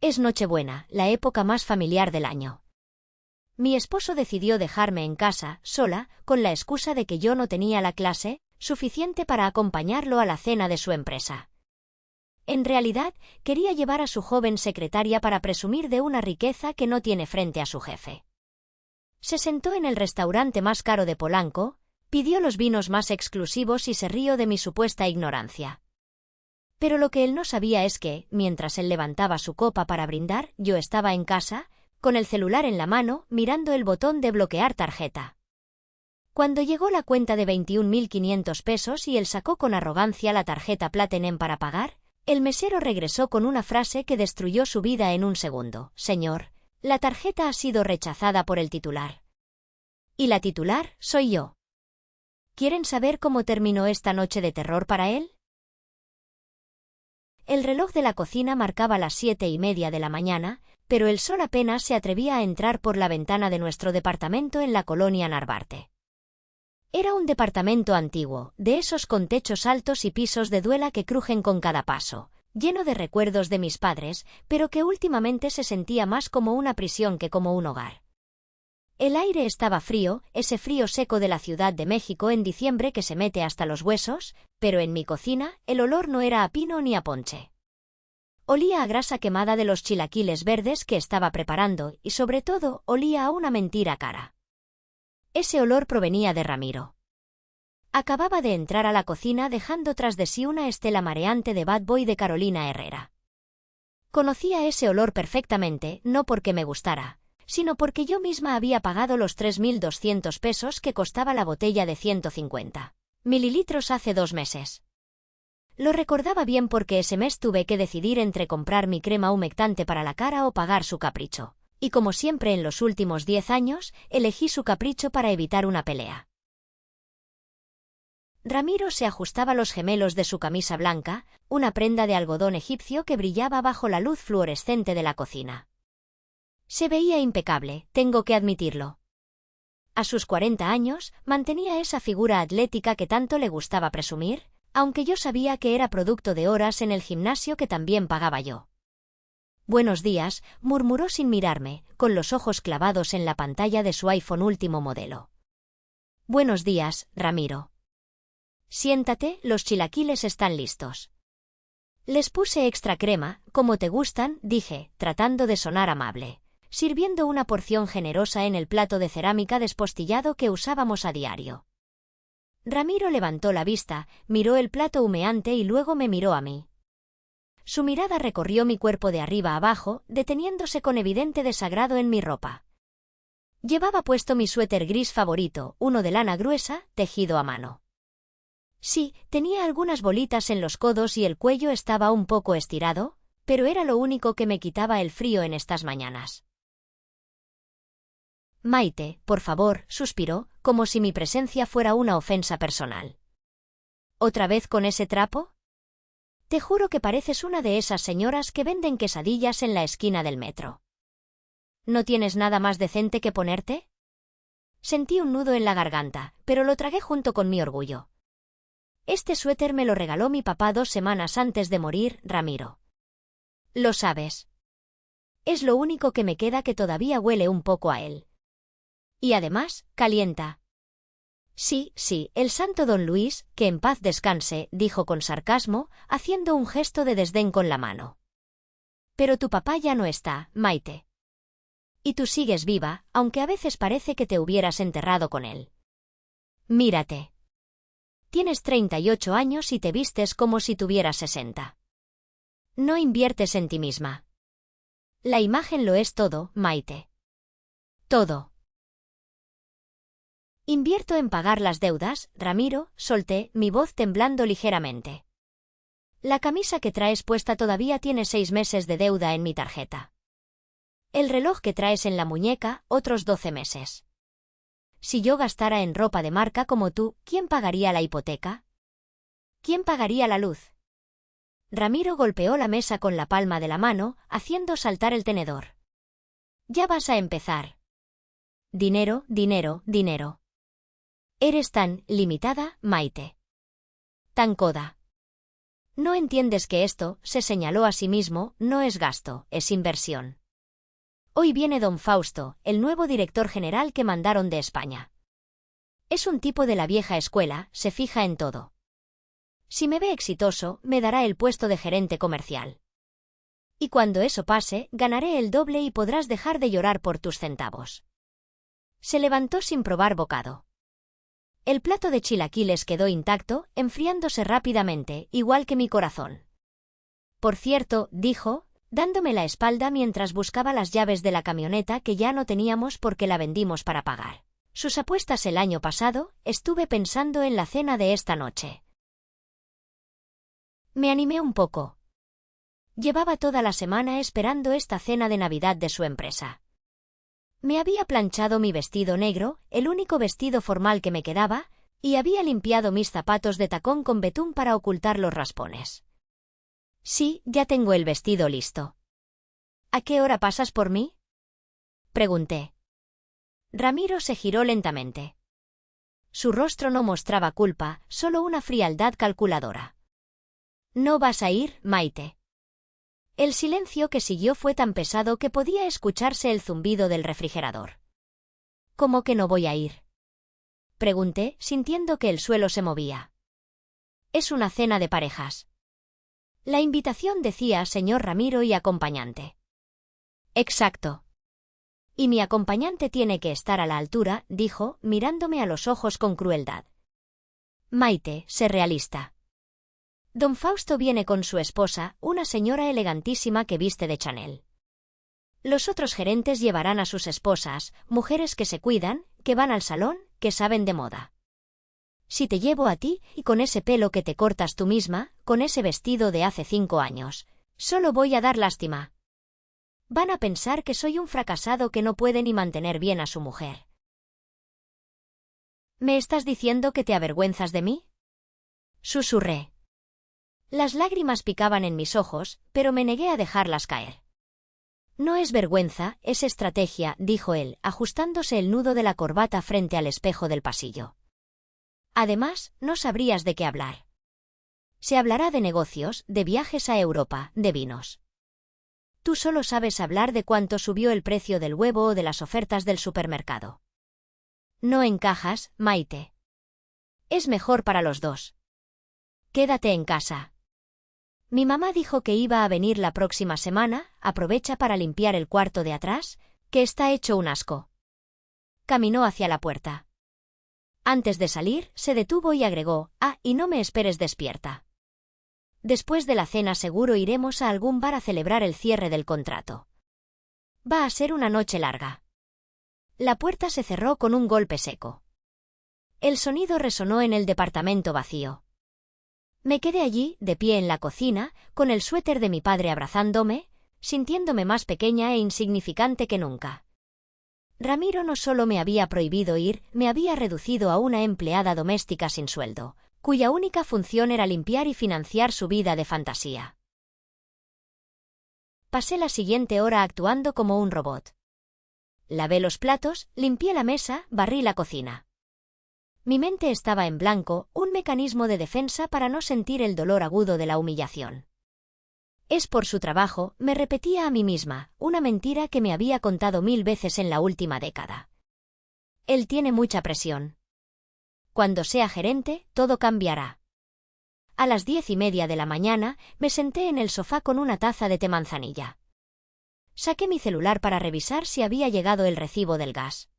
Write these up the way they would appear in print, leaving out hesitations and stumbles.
Es Nochebuena, la época más familiar del año. Mi esposo decidió dejarme en casa, sola, con la excusa de que yo no tenía la clase suficiente para acompañarlo a la cena de su empresa. En realidad, quería llevar a su joven secretaria para presumir de una riqueza que no tiene frente a su jefe. Se sentó en el restaurante más caro de Polanco, pidió los vinos más exclusivos y se rió de mi supuesta ignorancia. Pero lo que él no sabía es que, mientras él levantaba su copa para brindar, yo estaba en casa, con el celular en la mano, mirando el botón de bloquear tarjeta. Cuando llegó la cuenta de 21.500 pesos y él sacó con arrogancia la tarjeta Platinum para pagar, el mesero regresó con una frase que destruyó su vida en un segundo. Señor, la tarjeta ha sido rechazada por el titular. Y la titular soy yo. ¿Quieren saber cómo terminó esta noche de terror para él? El reloj de la cocina marcaba las 7:30 de la mañana, pero el sol apenas se atrevía a entrar por la ventana de nuestro departamento en la colonia Narvarte. Era un departamento antiguo, de esos con techos altos y pisos de duela que crujen con cada paso, lleno de recuerdos de mis padres, pero que últimamente se sentía más como una prisión que como un hogar. El aire estaba frío, ese frío seco de la Ciudad de México en diciembre que se mete hasta los huesos, pero en mi cocina el olor no era a pino ni a ponche. Olía a grasa quemada de los chilaquiles verdes que estaba preparando y sobre todo olía a una mentira cara. Ese olor provenía de Ramiro. Acababa de entrar a la cocina dejando tras de sí una estela mareante de Bad Boy de Carolina Herrera. Conocía ese olor perfectamente, no porque me gustara, sino porque yo misma había pagado los 3.200 pesos que costaba la botella de 150 mililitros hace 2 meses. Lo recordaba bien porque ese mes tuve que decidir entre comprar mi crema humectante para la cara o pagar su capricho. Y como siempre en los últimos 10 años, elegí su capricho para evitar una pelea. Ramiro se ajustaba los gemelos de su camisa blanca, una prenda de algodón egipcio que brillaba bajo la luz fluorescente de la cocina. Se veía impecable, tengo que admitirlo. A sus 40 años, mantenía esa figura atlética que tanto le gustaba presumir, aunque yo sabía que era producto de horas en el gimnasio que también pagaba yo. Buenos días, murmuró sin mirarme, con los ojos clavados en la pantalla de su iPhone último modelo. Buenos días, Ramiro. Siéntate, los chilaquiles están listos. Les puse extra crema, como te gustan, dije, tratando de sonar amable, sirviendo una porción generosa en el plato de cerámica despostillado que usábamos a diario. Ramiro levantó la vista, miró el plato humeante y luego me miró a mí. Su mirada recorrió mi cuerpo de arriba a abajo, deteniéndose con evidente desagrado en mi ropa. Llevaba puesto mi suéter gris favorito, uno de lana gruesa, tejido a mano. Sí, tenía algunas bolitas en los codos y el cuello estaba un poco estirado, pero era lo único que me quitaba el frío en estas mañanas. Maite, por favor, suspiró, como si mi presencia fuera una ofensa personal. ¿Otra vez con ese trapo? Te juro que pareces una de esas señoras que venden quesadillas en la esquina del metro. ¿No tienes nada más decente que ponerte? Sentí un nudo en la garganta, pero lo tragué junto con mi orgullo. Este suéter me lo regaló mi papá 2 semanas antes de morir, Ramiro. Lo sabes. Es lo único que me queda que todavía huele un poco a él. Y además, calienta. Sí, el santo don Luis, que en paz descanse, dijo con sarcasmo, haciendo un gesto de desdén con la mano. Pero tu papá ya no está, Maite. Y tú sigues viva, aunque a veces parece que te hubieras enterrado con él. Mírate. Tienes 38 años y te vistes como si tuvieras 60. No inviertes en ti misma. La imagen lo es todo, Maite. Todo. Invierto en pagar las deudas, Ramiro, solté, mi voz temblando ligeramente. La camisa que traes puesta todavía tiene 6 meses de deuda en mi tarjeta. El reloj que traes en la muñeca, otros 12 meses. Si yo gastara en ropa de marca como tú, ¿quién pagaría la hipoteca? ¿Quién pagaría la luz? Ramiro golpeó la mesa con la palma de la mano, haciendo saltar el tenedor. Ya vas a empezar. Dinero, dinero, dinero. Eres tan limitada, Maite. Tan coda. ¿No entiendes que esto, se señaló a sí mismo, no es gasto, es inversión? Hoy viene don Fausto, el nuevo director general que mandaron de España. Es un tipo de la vieja escuela, se fija en todo. Si me ve exitoso, me dará el puesto de gerente comercial. Y cuando eso pase, ganaré el doble y podrás dejar de llorar por tus centavos. Se levantó sin probar bocado. El plato de chilaquiles quedó intacto, enfriándose rápidamente, igual que mi corazón. Por cierto, dijo, dándome la espalda mientras buscaba las llaves de la camioneta que ya no teníamos porque la vendimos para pagar sus apuestas el año pasado, estuve pensando en la cena de esta noche. Me animé un poco. Llevaba toda la semana esperando esta cena de Navidad de su empresa. Me había planchado mi vestido negro, el único vestido formal que me quedaba, y había limpiado mis zapatos de tacón con betún para ocultar los raspones. Sí, ya tengo el vestido listo. ¿A qué hora pasas por mí? Pregunté. Ramiro se giró lentamente. Su rostro no mostraba culpa, solo una frialdad calculadora. ¿No vas a ir, Maite? El silencio que siguió fue tan pesado que podía escucharse el zumbido del refrigerador. ¿Cómo que no voy a ir? Pregunté, sintiendo que el suelo se movía. Es una cena de parejas. La invitación decía señor Ramiro y acompañante. Exacto. Y mi acompañante tiene que estar a la altura, dijo, mirándome a los ojos con crueldad. Maite, sé realista. Don Fausto viene con su esposa, una señora elegantísima que viste de Chanel. Los otros gerentes llevarán a sus esposas, mujeres que se cuidan, que van al salón, que saben de moda. Si te llevo a ti, y con ese pelo que te cortas tú misma, con ese vestido de hace 5 años, solo voy a dar lástima. Van a pensar que soy un fracasado que no puede ni mantener bien a su mujer. ¿Me estás diciendo que te avergüenzas de mí? Susurré. Las lágrimas picaban en mis ojos, pero me negué a dejarlas caer. No es vergüenza, es estrategia, dijo él, ajustándose el nudo de la corbata frente al espejo del pasillo. Además, no sabrías de qué hablar. Se hablará de negocios, de viajes a Europa, de vinos. Tú solo sabes hablar de cuánto subió el precio del huevo o de las ofertas del supermercado. No encajas, Maite. Es mejor para los dos. Quédate en casa. Mi mamá dijo que iba a venir la próxima semana, aprovecha para limpiar el cuarto de atrás, que está hecho un asco. Caminó hacia la puerta. Antes de salir, se detuvo y agregó, y no me esperes despierta. Después de la cena seguro iremos a algún bar a celebrar el cierre del contrato. Va a ser una noche larga. La puerta se cerró con un golpe seco. El sonido resonó en el departamento vacío. Me quedé allí, de pie en la cocina, con el suéter de mi padre abrazándome, sintiéndome más pequeña e insignificante que nunca. Ramiro no solo me había prohibido ir, me había reducido a una empleada doméstica sin sueldo, cuya única función era limpiar y financiar su vida de fantasía. Pasé la siguiente hora actuando como un robot. Lavé los platos, limpié la mesa, barrí la cocina. Mi mente estaba en blanco, un mecanismo de defensa para no sentir el dolor agudo de la humillación. Es por su trabajo, me repetía a mí misma, una mentira que me había contado 1000 veces en la última década. Él tiene mucha presión. Cuando sea gerente, todo cambiará. A las 10:30 de la mañana, me senté en el sofá con una taza de té manzanilla. Saqué mi celular para revisar si había llegado el recibo del gas.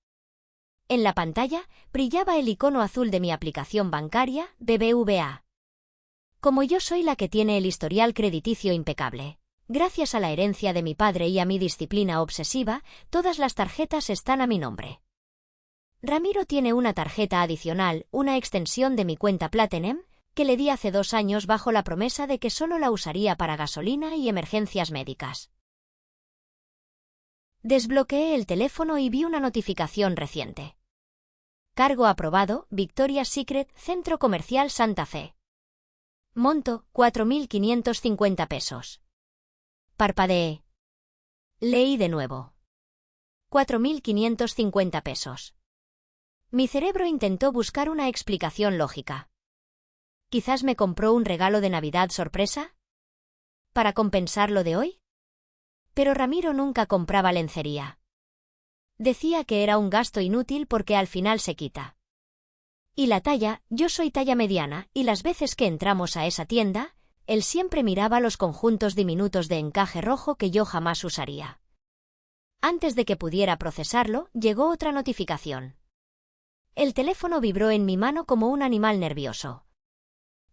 En la pantalla, brillaba el icono azul de mi aplicación bancaria, BBVA. Como yo soy la que tiene el historial crediticio impecable, gracias a la herencia de mi padre y a mi disciplina obsesiva, todas las tarjetas están a mi nombre. Ramiro tiene una tarjeta adicional, una extensión de mi cuenta Platinum, que le di hace 2 años bajo la promesa de que solo la usaría para gasolina y emergencias médicas. Desbloqueé el teléfono y vi una notificación reciente. Cargo aprobado, Victoria's Secret, Centro Comercial Santa Fe. Monto, 4.550 pesos. Parpadeé. Leí de nuevo. 4.550 pesos. Mi cerebro intentó buscar una explicación lógica. Quizás me compró un regalo de Navidad sorpresa ¿para compensar lo de hoy? Pero Ramiro nunca compraba lencería. Decía que era un gasto inútil porque al final se quita. Y la talla, yo soy talla mediana, y las veces que entramos a esa tienda, él siempre miraba los conjuntos diminutos de encaje rojo que yo jamás usaría. Antes de que pudiera procesarlo, llegó otra notificación. El teléfono vibró en mi mano como un animal nervioso.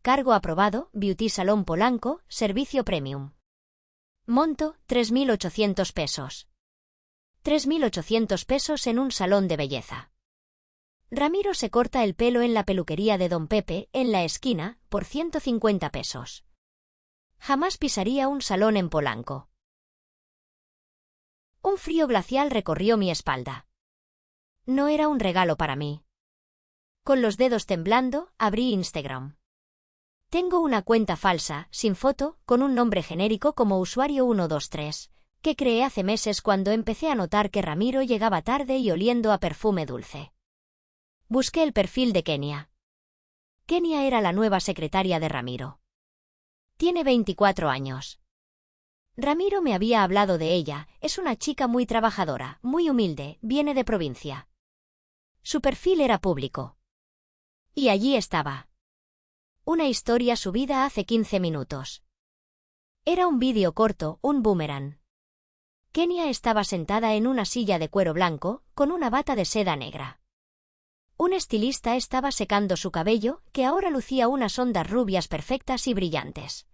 Cargo aprobado, Beauty Salón Polanco, servicio premium. Monto, 3.800 pesos. 3.800 pesos en un salón de belleza. Ramiro se corta el pelo en la peluquería de Don Pepe, en la esquina, por 150 pesos. Jamás pisaría un salón en Polanco. Un frío glacial recorrió mi espalda. No era un regalo para mí. Con los dedos temblando, abrí Instagram. Tengo una cuenta falsa, sin foto, con un nombre genérico como usuario 123, que creé hace meses cuando empecé a notar que Ramiro llegaba tarde y oliendo a perfume dulce. Busqué el perfil de Kenia. Kenia era la nueva secretaria de Ramiro. Tiene 24 años. Ramiro me había hablado de ella, es una chica muy trabajadora, muy humilde, viene de provincia. Su perfil era público. Y allí estaba. Una historia subida hace 15 minutos. Era un vídeo corto, un boomerang. Kenia estaba sentada en una silla de cuero blanco, con una bata de seda negra. Un estilista estaba secando su cabello, que ahora lucía unas ondas rubias perfectas y brillantes.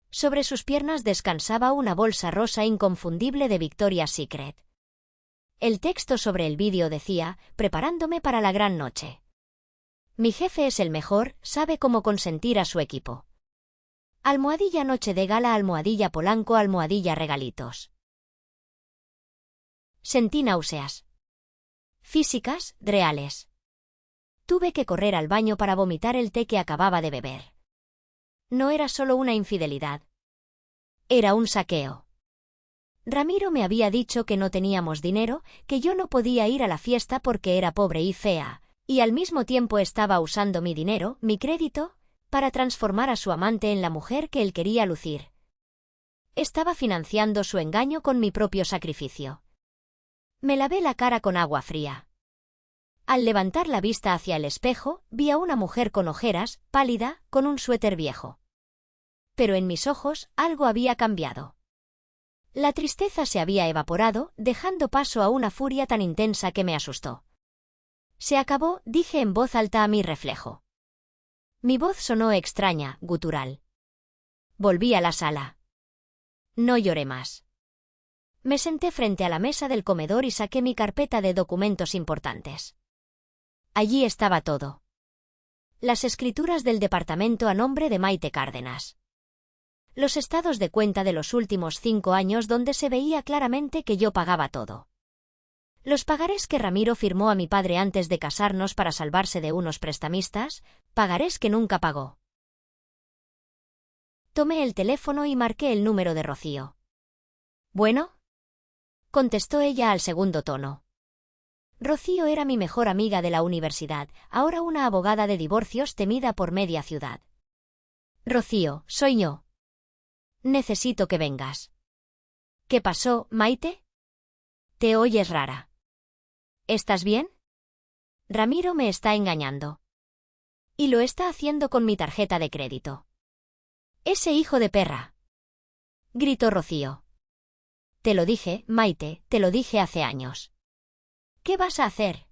Sobre sus piernas descansaba una bolsa rosa inconfundible de Victoria's Secret. El texto sobre el vídeo decía, preparándome para la gran noche. Mi jefe es el mejor, sabe cómo consentir a su equipo. Almohadilla noche de gala, almohadilla Polanco, almohadilla regalitos. Sentí náuseas. Físicas, reales. Tuve que correr al baño para vomitar el té que acababa de beber. No era solo una infidelidad. Era un saqueo. Ramiro me había dicho que no teníamos dinero, que yo no podía ir a la fiesta porque era pobre y fea, y al mismo tiempo estaba usando mi dinero, mi crédito, para transformar a su amante en la mujer que él quería lucir. Estaba financiando su engaño con mi propio sacrificio. Me lavé la cara con agua fría. Al levantar la vista hacia el espejo, vi a una mujer con ojeras, pálida, con un suéter viejo. Pero en mis ojos algo había cambiado. La tristeza se había evaporado, dejando paso a una furia tan intensa que me asustó. Se acabó, dije en voz alta a mi reflejo. Mi voz sonó extraña, gutural. Volví a la sala. No lloré más. Me senté frente a la mesa del comedor y saqué mi carpeta de documentos importantes. Allí estaba todo. Las escrituras del departamento a nombre de Maite Cárdenas. Los estados de cuenta de los últimos 5 años donde se veía claramente que yo pagaba todo. Los pagarés que Ramiro firmó a mi padre antes de casarnos para salvarse de unos prestamistas, pagarés que nunca pagó. Tomé el teléfono y marqué el número de Rocío. ¿Bueno? Contestó ella al segundo tono. Rocío era mi mejor amiga de la universidad, ahora una abogada de divorcios temida por media ciudad. Rocío, soy yo. Necesito que vengas. ¿Qué pasó, Maite? Te oyes rara. ¿Estás bien? Ramiro me está engañando. Y lo está haciendo con mi tarjeta de crédito. Ese hijo de perra. Gritó Rocío. Te lo dije, Maite, te lo dije hace años. ¿Qué vas a hacer?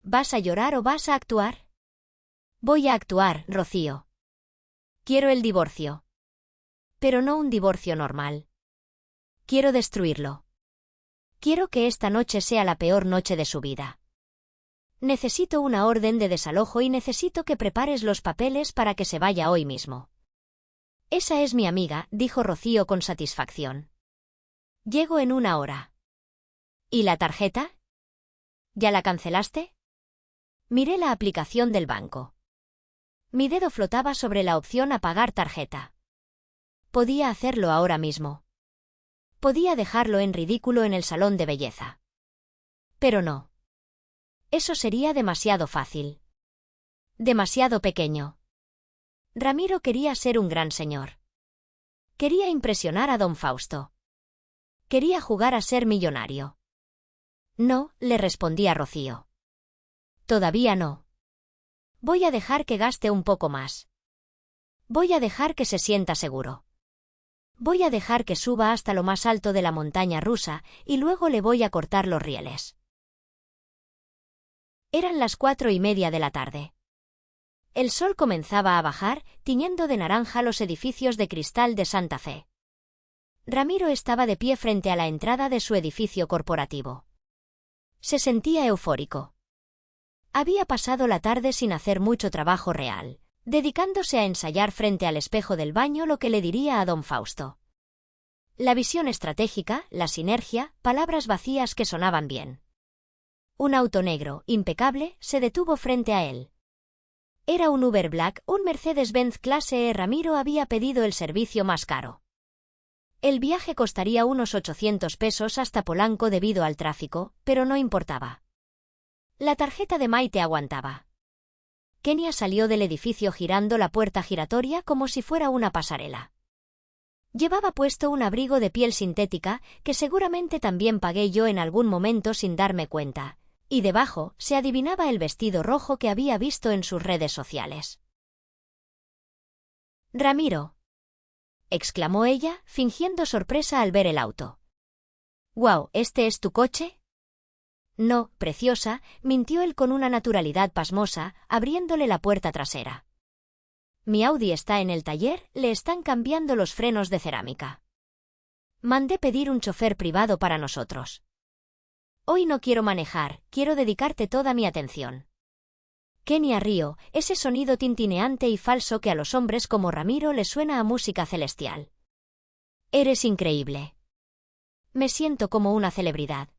¿Vas a llorar o vas a actuar? Voy a actuar, Rocío. Quiero el divorcio. Pero no un divorcio normal. Quiero destruirlo. Quiero que esta noche sea la peor noche de su vida. Necesito una orden de desalojo y necesito que prepares los papeles para que se vaya hoy mismo. Esa es mi amiga, dijo Rocío con satisfacción. Llego en 1 hora. ¿Y la tarjeta? ¿Ya la cancelaste? Miré la aplicación del banco. Mi dedo flotaba sobre la opción a pagar tarjeta. Podía hacerlo ahora mismo. Podía dejarlo en ridículo en el salón de belleza. Pero no. Eso sería demasiado fácil. Demasiado pequeño. Ramiro quería ser un gran señor. Quería impresionar a don Fausto. Quería jugar a ser millonario. No, le respondía Rocío. Todavía no. Voy a dejar que gaste un poco más. Voy a dejar que se sienta seguro. Voy a dejar que suba hasta lo más alto de la montaña rusa y luego le voy a cortar los rieles. Eran las 4:30 de la tarde. El sol comenzaba a bajar, tiñendo de naranja los edificios de cristal de Santa Fe. Ramiro estaba de pie frente a la entrada de su edificio corporativo. Se sentía eufórico. Había pasado la tarde sin hacer mucho trabajo real, dedicándose a ensayar frente al espejo del baño lo que le diría a don Fausto. La visión estratégica, la sinergia, palabras vacías que sonaban bien. Un auto negro, impecable, se detuvo frente a él. Era un Uber Black, un Mercedes-Benz clase E. Ramiro había pedido el servicio más caro. El viaje costaría unos 800 pesos hasta Polanco debido al tráfico, pero no importaba. La tarjeta de Maite aguantaba. Kenia salió del edificio girando la puerta giratoria como si fuera una pasarela. Llevaba puesto un abrigo de piel sintética, que seguramente también pagué yo en algún momento sin darme cuenta, y debajo se adivinaba el vestido rojo que había visto en sus redes sociales. «Ramiro», exclamó ella, fingiendo sorpresa al ver el auto. «¡Guau! ¿Este es tu coche?» «No, preciosa», mintió él con una naturalidad pasmosa, abriéndole la puerta trasera. «Mi Audi está en el taller, le están cambiando los frenos de cerámica. Mandé pedir un chofer privado para nosotros. Hoy no quiero manejar, quiero dedicarte toda mi atención». Kenia rió, ese sonido tintineante y falso que a los hombres como Ramiro les suena a música celestial. «Eres increíble. Me siento como una celebridad».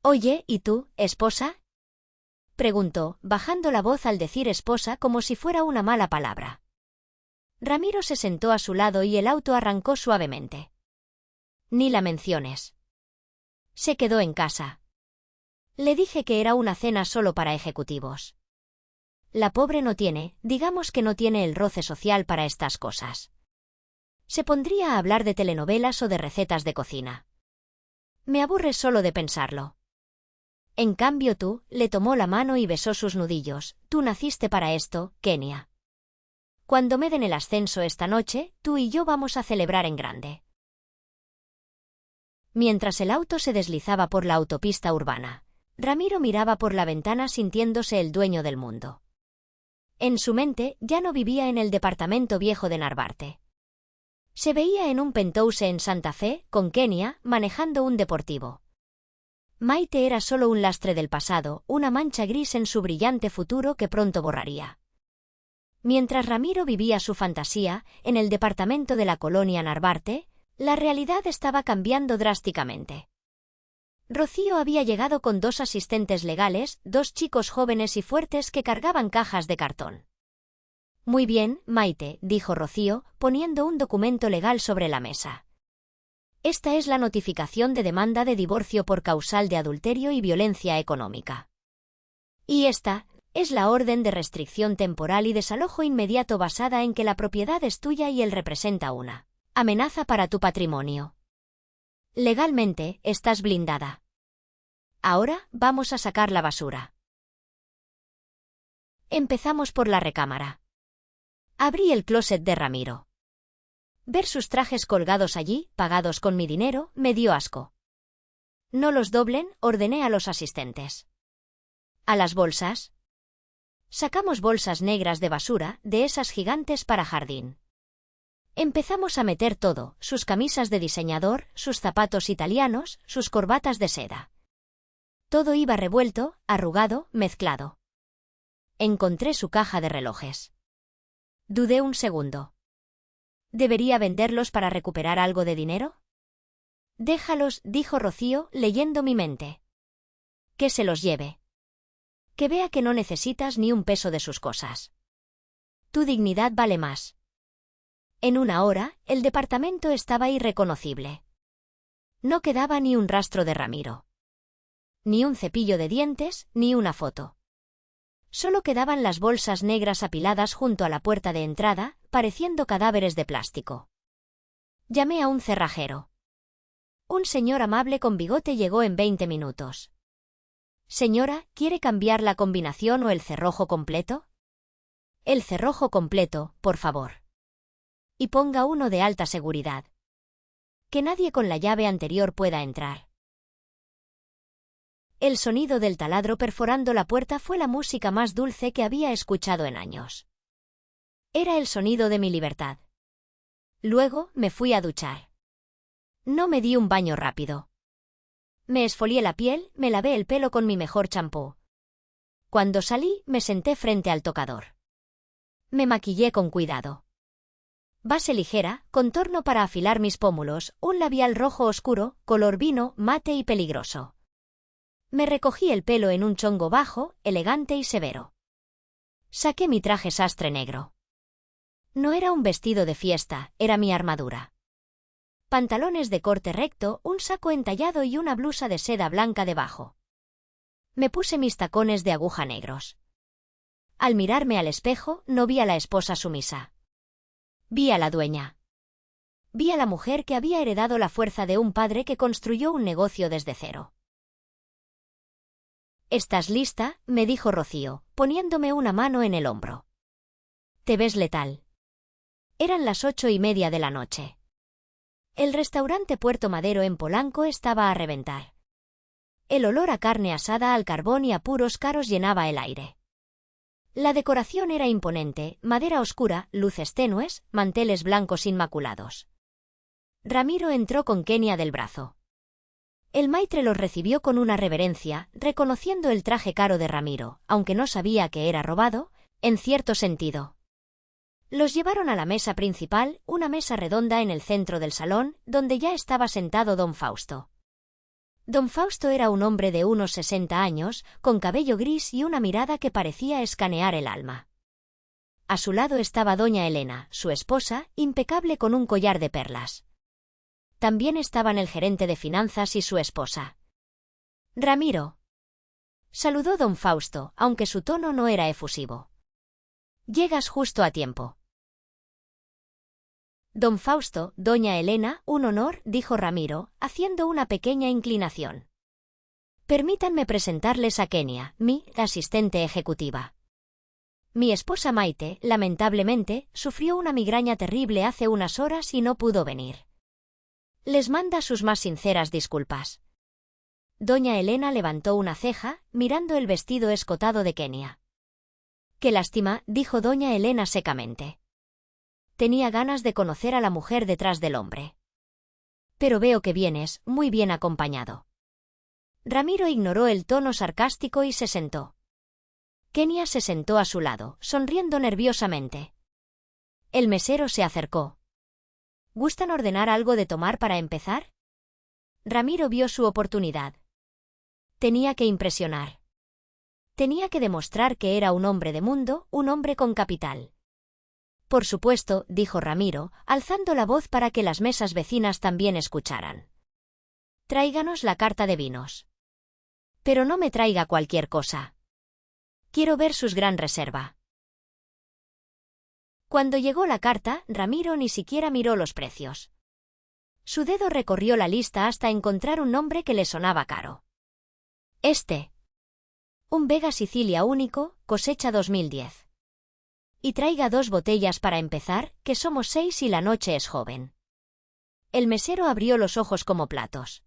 «Oye, ¿y tú, esposa?», preguntó, bajando la voz al decir esposa como si fuera una mala palabra. Ramiro se sentó a su lado y el auto arrancó suavemente. «Ni la menciones. Se quedó en casa. Le dije que era una cena solo para ejecutivos. La pobre no tiene, digamos que no tiene el roce social para estas cosas. Se pondría a hablar de telenovelas o de recetas de cocina. Me aburre solo de pensarlo. En cambio tú», le tomó la mano y besó sus nudillos, «tú naciste para esto, Kenia. Cuando me den el ascenso esta noche, tú y yo vamos a celebrar en grande». Mientras el auto se deslizaba por la autopista urbana, Ramiro miraba por la ventana sintiéndose el dueño del mundo. En su mente ya no vivía en el departamento viejo de Narvarte. Se veía en un penthouse en Santa Fe, con Kenia, manejando un deportivo. Maite era solo un lastre del pasado, una mancha gris en su brillante futuro que pronto borraría. Mientras Ramiro vivía su fantasía, en el departamento de la colonia Narvarte, la realidad estaba cambiando drásticamente. Rocío había llegado con 2 asistentes legales, 2 chicos jóvenes y fuertes que cargaban cajas de cartón. «Muy bien, Maite», dijo Rocío, poniendo un documento legal sobre la mesa. «Esta es la notificación de demanda de divorcio por causal de adulterio y violencia económica. Y esta es la orden de restricción temporal y desalojo inmediato basada en que la propiedad es tuya y él representa una amenaza para tu patrimonio. Legalmente, estás blindada. Ahora, vamos a sacar la basura». Empezamos por la recámara. Abrí el closet de Ramiro. Ver sus trajes colgados allí, pagados con mi dinero, me dio asco. «No los doblen», ordené a los asistentes. «¿A las bolsas?» Sacamos bolsas negras de basura, de esas gigantes para jardín. Empezamos a meter todo, sus camisas de diseñador, sus zapatos italianos, sus corbatas de seda. Todo iba revuelto, arrugado, mezclado. Encontré su caja de relojes. Dudé un segundo. ¿Debería venderlos para recuperar algo de dinero? «Déjalos», dijo Rocío, leyendo mi mente. «Que se los lleve. Que vea que no necesitas ni un peso de sus cosas. Tu dignidad vale más». En una hora, el departamento estaba irreconocible. No quedaba ni un rastro de Ramiro. Ni un cepillo de dientes, ni una foto. Solo quedaban las bolsas negras apiladas junto a la puerta de entrada, pareciendo cadáveres de plástico. Llamé a un cerrajero. Un señor amable con bigote llegó en 20 minutos. Señora, ¿quiere cambiar la combinación o el cerrojo completo? El cerrojo completo, por favor. Y ponga uno de alta seguridad. Que nadie con la llave anterior pueda entrar. El sonido del taladro perforando la puerta fue la música más dulce que había escuchado en años. Era el sonido de mi libertad. Luego me fui a duchar. No me di un baño rápido. Me esfolié la piel, me lavé el pelo con mi mejor champú. Cuando salí, me senté frente al tocador. Me maquillé con cuidado. Base ligera, contorno para afilar mis pómulos, un labial rojo oscuro, color vino, mate y peligroso. Me recogí el pelo en un chongo bajo, elegante y severo. Saqué mi traje sastre negro. No era un vestido de fiesta, era mi armadura. Pantalones de corte recto, un saco entallado y una blusa de seda blanca debajo. Me puse mis tacones de aguja negros. Al mirarme al espejo, no vi a la esposa sumisa. Vi a la dueña. Vi a la mujer que había heredado la fuerza de un padre que construyó un negocio desde cero. «¿Estás lista?», me dijo Rocío, poniéndome una mano en el hombro. «Te ves letal». Eran las 8:30 de la noche. El restaurante Puerto Madero en Polanco estaba a reventar. El olor a carne asada al carbón y a puros caros llenaba el aire. La decoración era imponente, madera oscura, luces tenues, manteles blancos inmaculados. Ramiro entró con Kenia del brazo. El maitre los recibió con una reverencia, reconociendo el traje caro de Ramiro, aunque no sabía que era robado, en cierto sentido. Los llevaron a la mesa principal, una mesa redonda en el centro del salón, donde ya estaba sentado don Fausto. Don Fausto era un hombre de unos 60 años, con cabello gris y una mirada que parecía escanear el alma. A su lado estaba doña Elena, su esposa, impecable con un collar de perlas. También estaban el gerente de finanzas y su esposa. «Ramiro», saludó don Fausto, aunque su tono no era efusivo. «Llegas justo a tiempo». Don Fausto, doña Elena, un honor, dijo Ramiro, haciendo una pequeña inclinación. Permítanme presentarles a Kenia, mi asistente ejecutiva. Mi esposa Maite, lamentablemente, sufrió una migraña terrible hace unas horas y no pudo venir. Les manda sus más sinceras disculpas. Doña Elena levantó una ceja, mirando el vestido escotado de Kenia. «Qué lástima», dijo doña Elena secamente. Tenía ganas de conocer a la mujer detrás del hombre. «Pero veo que vienes, muy bien acompañado». Ramiro ignoró el tono sarcástico y se sentó. Kenia se sentó a su lado, sonriendo nerviosamente. El mesero se acercó. «¿Gustan ordenar algo de tomar para empezar?» Ramiro vio su oportunidad. Tenía que impresionar. Tenía que demostrar que era un hombre de mundo, un hombre con capital. «Por supuesto», dijo Ramiro, alzando la voz para que las mesas vecinas también escucharan. «Tráiganos la carta de vinos. Pero no me traiga cualquier cosa. Quiero ver sus gran reserva». Cuando llegó la carta, Ramiro ni siquiera miró los precios. Su dedo recorrió la lista hasta encontrar un nombre que le sonaba caro. Un Vega Sicilia único, cosecha 2010. Y traiga 2 botellas para empezar, que somos 6 y la noche es joven. El mesero abrió los ojos como platos.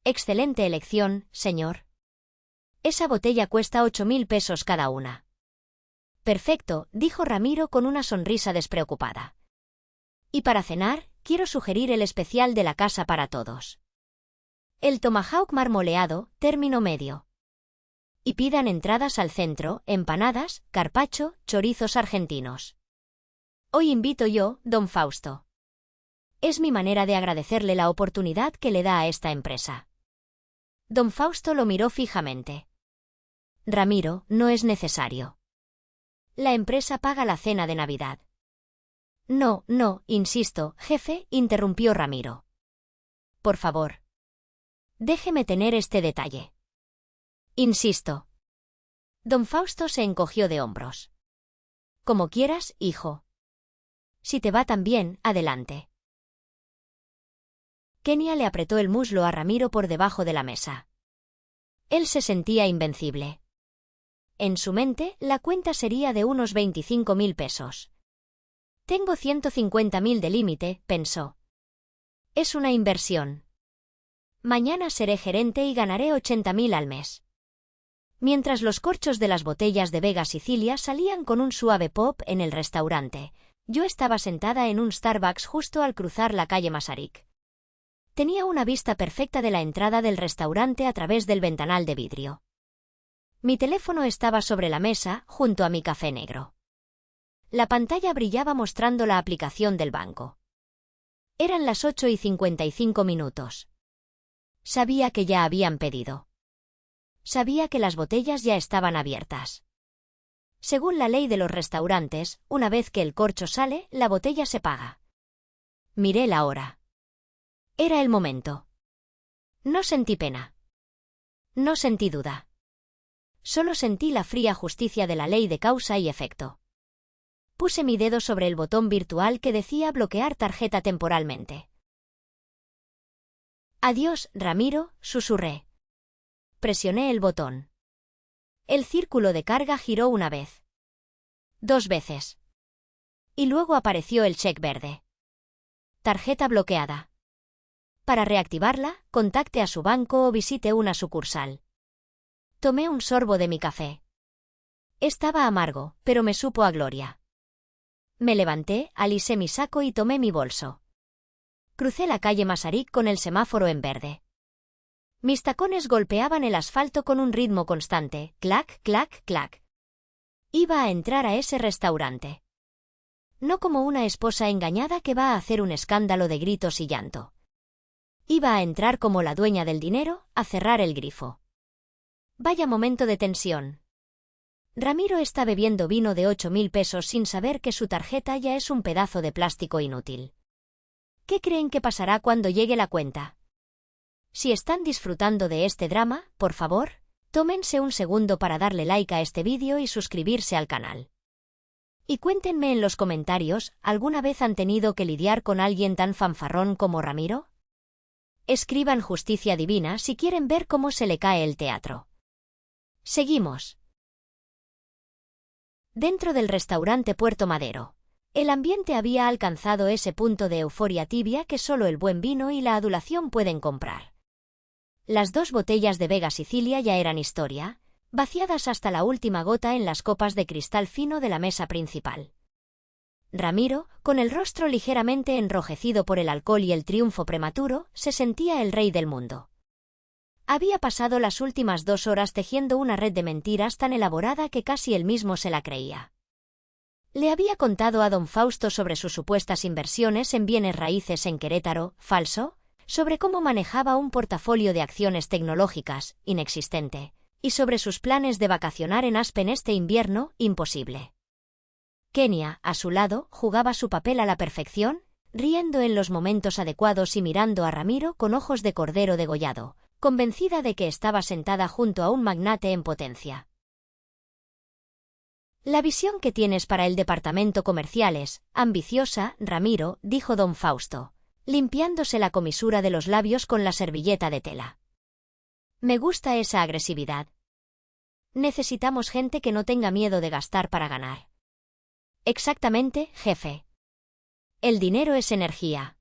«Excelente elección, señor. Esa botella cuesta 8.000 pesos cada una». «Perfecto», dijo Ramiro con una sonrisa despreocupada. «Y para cenar, quiero sugerir el especial de la casa para todos. El tomahawk marmoleado, término medio. Y pidan entradas al centro, empanadas, carpaccio, chorizos argentinos. Hoy invito yo, don Fausto. Es mi manera de agradecerle la oportunidad que le da a esta empresa». Don Fausto lo miró fijamente. «Ramiro, no es necesario. La empresa paga la cena de Navidad». «No, insisto, jefe», interrumpió Ramiro. «Por favor. Déjeme tener este detalle. Insisto. Don Fausto se encogió de hombros. Como quieras, hijo. Si te va tan bien, adelante. Kenia le apretó el muslo a Ramiro por debajo de la mesa. Él se sentía invencible. En su mente, la cuenta sería de unos 25.000 pesos. Tengo 150.000 de límite, pensó. Es una inversión. Mañana seré gerente y ganaré 80.000 al mes. Mientras los corchos de las botellas de Vega Sicilia salían con un suave pop en el restaurante, yo estaba sentada en un Starbucks justo al cruzar la calle Masaryk. Tenía una vista perfecta de la entrada del restaurante a través del ventanal de vidrio. Mi teléfono estaba sobre la mesa, junto a mi café negro. La pantalla brillaba mostrando la aplicación del banco. Eran las 8:55. Sabía que ya habían pedido. Sabía que las botellas ya estaban abiertas. Según la ley de los restaurantes, una vez que el corcho sale, la botella se paga. Miré la hora. Era el momento. No sentí pena. No sentí duda. Solo sentí la fría justicia de la ley de causa y efecto. Puse mi dedo sobre el botón virtual que decía bloquear tarjeta temporalmente. Adiós, Ramiro, susurré. Presioné el botón. El círculo de carga giró una vez. 2 veces. Y luego apareció el check verde. Tarjeta bloqueada. Para reactivarla, contacte a su banco o visite una sucursal. Tomé un sorbo de mi café. Estaba amargo, pero me supo a gloria. Me levanté, alisé mi saco y tomé mi bolso. Crucé la calle Masaryk con el semáforo en verde. Mis tacones golpeaban el asfalto con un ritmo constante, clac, clac, clac. Iba a entrar a ese restaurante. No como una esposa engañada que va a hacer un escándalo de gritos y llanto. Iba a entrar como la dueña del dinero, a cerrar el grifo. Vaya momento de tensión. Ramiro está bebiendo vino de 8.000 pesos sin saber que su tarjeta ya es un pedazo de plástico inútil. ¿Qué creen que pasará cuando llegue la cuenta? Si están disfrutando de este drama, por favor, tómense un segundo para darle like a este vídeo y suscribirse al canal. Y cuéntenme en los comentarios, ¿alguna vez han tenido que lidiar con alguien tan fanfarrón como Ramiro? Escriban justicia divina si quieren ver cómo se le cae el teatro. Seguimos. Dentro del restaurante Puerto Madero, el ambiente había alcanzado ese punto de euforia tibia que solo el buen vino y la adulación pueden comprar. Las 2 botellas de Vega Sicilia ya eran historia, vaciadas hasta la última gota en las copas de cristal fino de la mesa principal. Ramiro, con el rostro ligeramente enrojecido por el alcohol y el triunfo prematuro, se sentía el rey del mundo. Había pasado las últimas 2 horas tejiendo una red de mentiras tan elaborada que casi él mismo se la creía. Le había contado a don Fausto sobre sus supuestas inversiones en bienes raíces en Querétaro, falso, sobre cómo manejaba un portafolio de acciones tecnológicas, inexistente, y sobre sus planes de vacacionar en Aspen este invierno, imposible. Kenia, a su lado, jugaba su papel a la perfección, riendo en los momentos adecuados y mirando a Ramiro con ojos de cordero degollado, convencida de que estaba sentada junto a un magnate en potencia. La visión que tienes para el departamento comercial es ambiciosa, Ramiro, dijo don Fausto, limpiándose la comisura de los labios con la servilleta de tela. Me gusta esa agresividad. Necesitamos gente que no tenga miedo de gastar para ganar. Exactamente, jefe. El dinero es energía.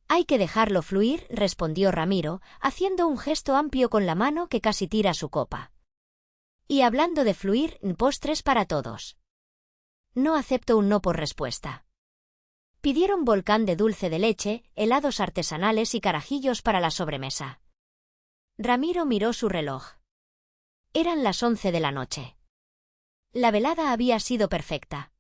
Hay que dejarlo fluir, respondió Ramiro, haciendo un gesto amplio con la mano que casi tira su copa. Y hablando de fluir, postres para todos. No acepto un no por respuesta. Pidieron volcán de dulce de leche, helados artesanales y carajillos para la sobremesa. Ramiro miró su reloj. Eran las 11 de la noche. La velada había sido perfecta.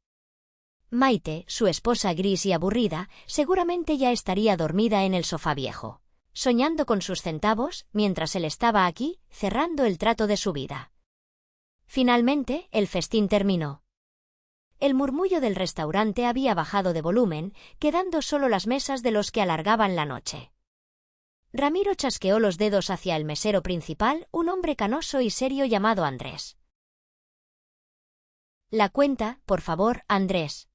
Maite, su esposa gris y aburrida, seguramente ya estaría dormida en el sofá viejo, soñando con sus centavos, mientras él estaba aquí, cerrando el trato de su vida. Finalmente, el festín terminó. El murmullo del restaurante había bajado de volumen, quedando solo las mesas de los que alargaban la noche. Ramiro chasqueó los dedos hacia el mesero principal, un hombre canoso y serio llamado Andrés. La cuenta, por favor, Andrés.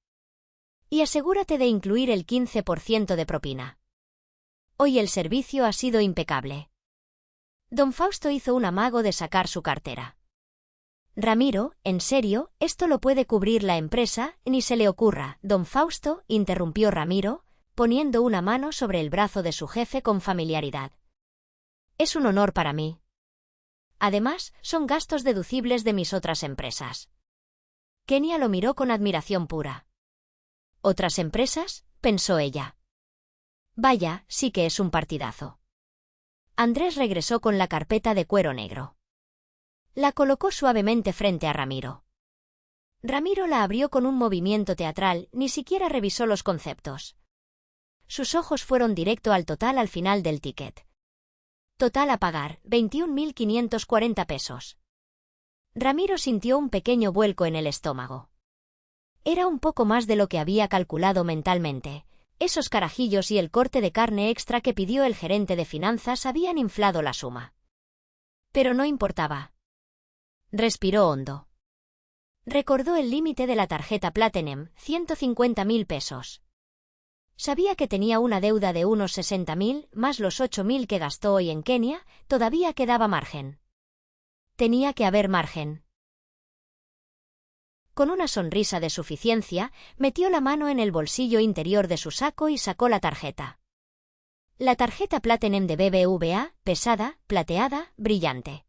Y asegúrate de incluir el 15% de propina. Hoy el servicio ha sido impecable. Don Fausto hizo un amago de sacar su cartera. Ramiro, en serio, esto lo puede cubrir la empresa, ni se le ocurra. Don Fausto, interrumpió Ramiro, poniendo una mano sobre el brazo de su jefe con familiaridad. Es un honor para mí. Además, son gastos deducibles de mis otras empresas. Kenia lo miró con admiración pura. ¿Otras empresas?, pensó ella. Vaya, sí que es un partidazo. Andrés regresó con la carpeta de cuero negro. La colocó suavemente frente a Ramiro. Ramiro la abrió con un movimiento teatral, ni siquiera revisó los conceptos. Sus ojos fueron directo al total al final del ticket. Total a pagar, 21.540 pesos. Ramiro sintió un pequeño vuelco en el estómago. Era un poco más de lo que había calculado mentalmente. Esos carajillos y el corte de carne extra que pidió el gerente de finanzas habían inflado la suma. Pero no importaba. Respiró hondo. Recordó el límite de la tarjeta Platinum, 150.000 pesos. Sabía que tenía una deuda de unos 60.000, más los 8.000 que gastó hoy en Kenia, todavía quedaba margen. Tenía que haber margen. Con una sonrisa de suficiencia, metió la mano en el bolsillo interior de su saco y sacó la tarjeta. La tarjeta Platinum de BBVA, pesada, plateada, brillante.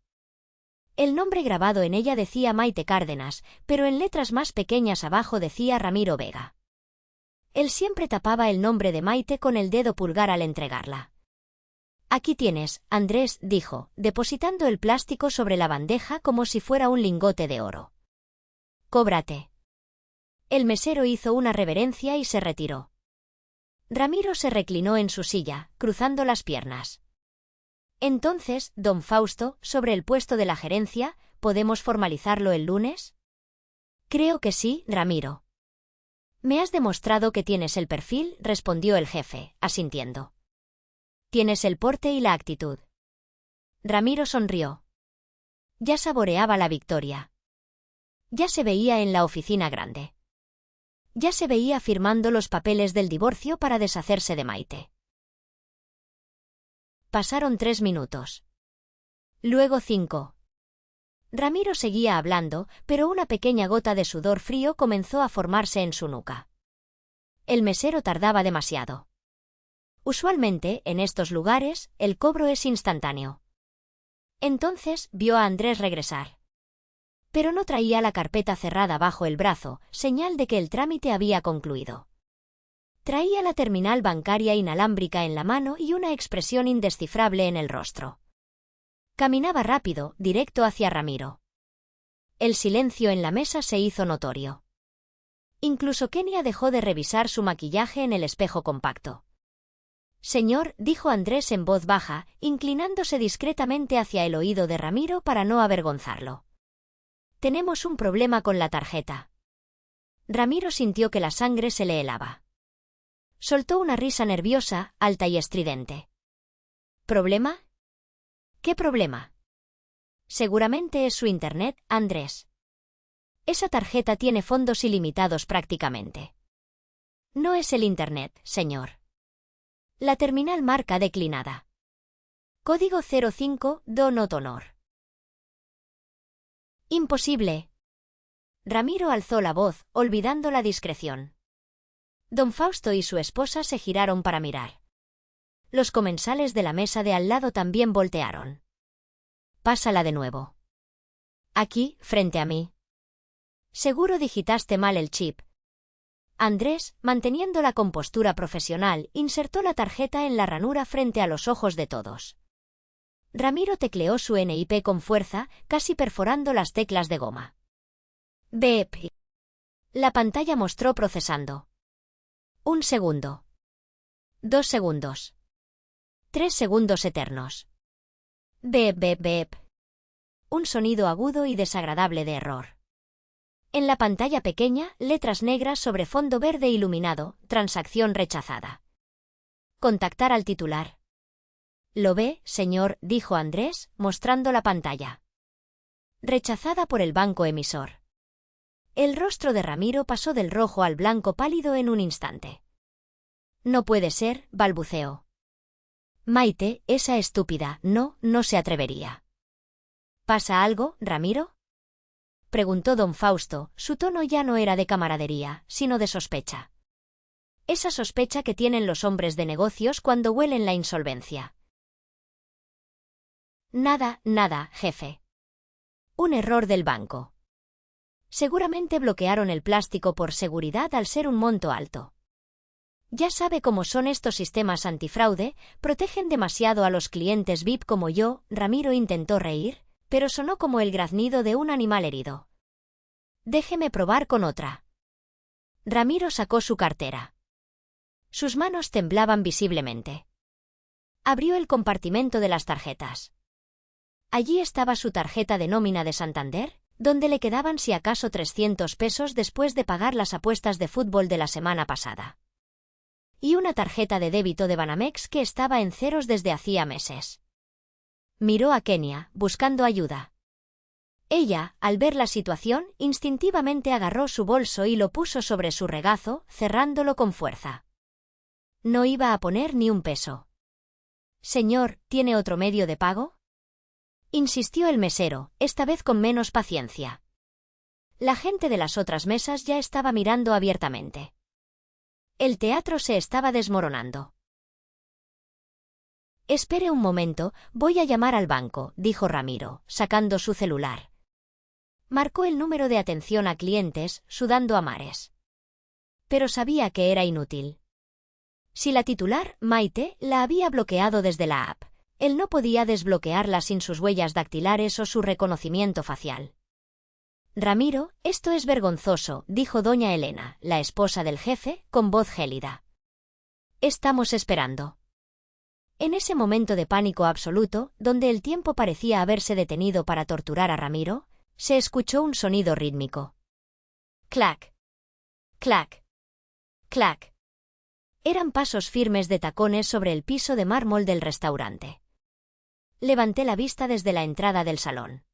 El nombre grabado en ella decía Maite Cárdenas, pero en letras más pequeñas abajo decía Ramiro Vega. Él siempre tapaba el nombre de Maite con el dedo pulgar al entregarla. Aquí tienes, Andrés, dijo, depositando el plástico sobre la bandeja como si fuera un lingote de oro. Cóbrate. El mesero hizo una reverencia y se retiró. Ramiro se reclinó en su silla, cruzando las piernas. Entonces, don Fausto, sobre el puesto de la gerencia, ¿podemos formalizarlo el lunes? Creo que sí, Ramiro. Me has demostrado que tienes el perfil, respondió el jefe, asintiendo. Tienes el porte y la actitud. Ramiro sonrió. Ya saboreaba la victoria. Ya se veía en la oficina grande. Ya se veía firmando los papeles del divorcio para deshacerse de Maite. Pasaron 3 minutos. Luego 5. Ramiro seguía hablando, pero una pequeña gota de sudor frío comenzó a formarse en su nuca. El mesero tardaba demasiado. Usualmente, en estos lugares, el cobro es instantáneo. Entonces, vio a Andrés regresar. Pero no traía la carpeta cerrada bajo el brazo, señal de que el trámite había concluido. Traía la terminal bancaria inalámbrica en la mano y una expresión indescifrable en el rostro. Caminaba rápido, directo hacia Ramiro. El silencio en la mesa se hizo notorio. Incluso Kenia dejó de revisar su maquillaje en el espejo compacto. Señor, dijo Andrés en voz baja, inclinándose discretamente hacia el oído de Ramiro para no avergonzarlo. Tenemos un problema con la tarjeta. Ramiro sintió que la sangre se le helaba. Soltó una risa nerviosa, alta y estridente. ¿Problema? ¿Qué problema? Seguramente es su internet, Andrés. Esa tarjeta tiene fondos ilimitados prácticamente. No es el internet, señor. La terminal marca declinada. Código 05, do not honor. Imposible. Ramiro alzó la voz, olvidando la discreción. Don Fausto y su esposa se giraron para mirar. Los comensales de la mesa de al lado también voltearon. Pásala de nuevo. Aquí, frente a mí. Seguro digitaste mal el chip. Andrés, manteniendo la compostura profesional, insertó la tarjeta en la ranura frente a los ojos de todos. Ramiro tecleó su NIP con fuerza, casi perforando las teclas de goma. Beep. La pantalla mostró procesando. 1 segundo. 2 segundos. 3 segundos eternos. Beep, beep, beep. Un sonido agudo y desagradable de error. En la pantalla pequeña, letras negras sobre fondo verde iluminado, transacción rechazada. Contactar al titular. ¿Lo ve, señor?, dijo Andrés, mostrando la pantalla. Rechazada por el banco emisor. El rostro de Ramiro pasó del rojo al blanco pálido en un instante. No puede ser, balbuceó. Maite, esa estúpida, no se atrevería. ¿Pasa algo, Ramiro? Preguntó don Fausto, su tono ya no era de camaradería, sino de sospecha. Esa sospecha que tienen los hombres de negocios cuando huelen la insolvencia. Nada, jefe. Un error del banco. Seguramente bloquearon el plástico por seguridad al ser un monto alto. Ya sabe cómo son estos sistemas antifraude, protegen demasiado a los clientes VIP como yo. Ramiro intentó reír, pero sonó como el graznido de un animal herido. Déjeme probar con otra. Ramiro sacó su cartera. Sus manos temblaban visiblemente. Abrió el compartimento de las tarjetas. Allí estaba su tarjeta de nómina de Santander, donde le quedaban si acaso 300 pesos después de pagar las apuestas de fútbol de la semana pasada. Y una tarjeta de débito de Banamex que estaba en ceros desde hacía meses. Miró a Kenia, buscando ayuda. Ella, al ver la situación, instintivamente agarró su bolso y lo puso sobre su regazo, cerrándolo con fuerza. No iba a poner ni un peso. «Señor, ¿tiene otro medio de pago?», insistió el mesero, esta vez con menos paciencia. La gente de las otras mesas ya estaba mirando abiertamente. El teatro se estaba desmoronando. «Espere un momento, voy a llamar al banco», dijo Ramiro, sacando su celular. Marcó el número de atención a clientes, sudando a mares. Pero sabía que era inútil. Si la titular, Maite, la había bloqueado desde la app, él no podía desbloquearla sin sus huellas dactilares o su reconocimiento facial. «Ramiro, esto es vergonzoso», dijo doña Elena, la esposa del jefe, con voz gélida. «Estamos esperando». En ese momento de pánico absoluto, donde el tiempo parecía haberse detenido para torturar a Ramiro, se escuchó un sonido rítmico. Clac. Clac. Clac. Eran pasos firmes de tacones sobre el piso de mármol del restaurante. Levanté la vista desde la entrada del salón.